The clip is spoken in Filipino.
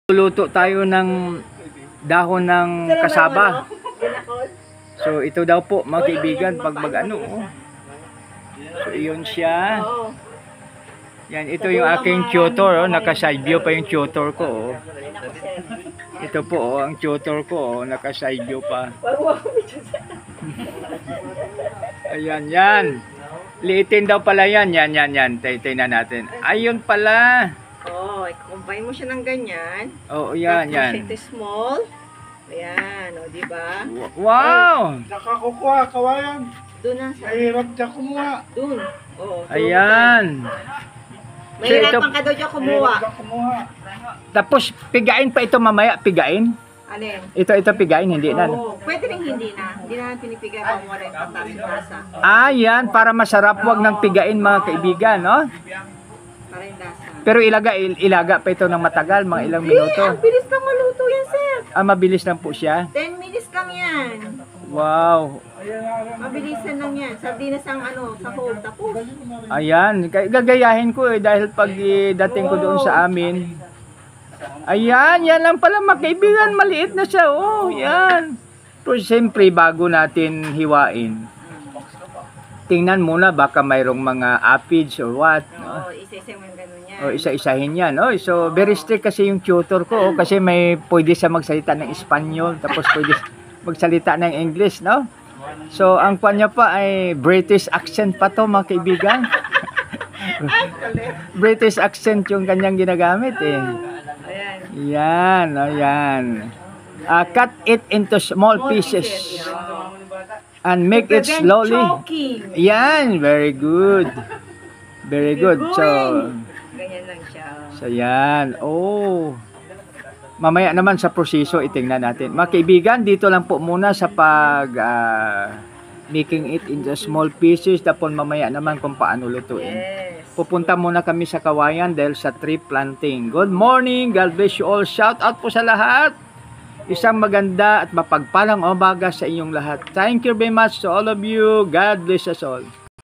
Luluto tayo ng dahon ng kasaba. So ito daw po mga kaibigan pag mag-ano. So iyon siya. Yan, ito yung aking tutor, naka-side view pa yung tutor ko. Ito po, ang tutor ko, naka-side view pa. Ayan, yan. Liitin daw pala yan. Yan. Tingnan natin. Ayun pala. Oh, i-combine mo siya ng ganyan. Oh, yan. Ito small. Ayan, o, diba? Wow! Nakakukuha, kawayan. Doon na sa... Mahirap siya kumuha. Doon. Oo. Ayan. Mahirapan ka daw dyan kumuha. Tapos, pigain pa ito mamaya. Pigain? Alin? Ito pigain, hindi na. Oo. Pwede rin hindi na. Hindi na pinipigay kung wala yung patasing lasa. Yan. Para masarap. Huwag ng pigain mga kaibigan, no? Para yung lasa. Pero ilaga pa ito ng matagal, mga ilang minuto. Ang bilis lang maluto yan, sir. Mabilis lang po siya. 10 minutes lang yan. Wow. Mabilisan lang yan. Sardinas ang sa home. Tapos. Ayan. Gagayahin ko dahil pag dating ko doon sa amin. Ayan. Yan lang pala mga kaibigan. Maliit na siya. Oh, yan. Pero siyempre bago natin hiwain, tingnan muna baka mayroong mga aphids or what. Oo, isa-isa mo yung ganun yan. O isa-isahin yan. So very strict kasi yung tutor ko. Kasi may pwede siya magsalita ng Espanyol. Tapos pwede magsalita ng English, no? So ang kanya pa ay British accent pa to mga kaibigan. British accent yung kanyang ginagamit Ayan. Cut it into small pieces. And make it slowly. Yan, very good. Very good. So, ganyan lang siya. So yan. Oh. Mamaya naman sa proseso itingnan natin. Mga kaibigan, dito lang po muna sa pag making it into small pieces. Tapos mamaya naman kung paano lutuin. Yes. Pupunta muna kami sa Kawayan dahil sa tree planting. Good morning. God bless you all. Shout out po sa lahat. Isang maganda at mapagpalang umaga sa inyong lahat. Thank you very much to all of you. God bless us all.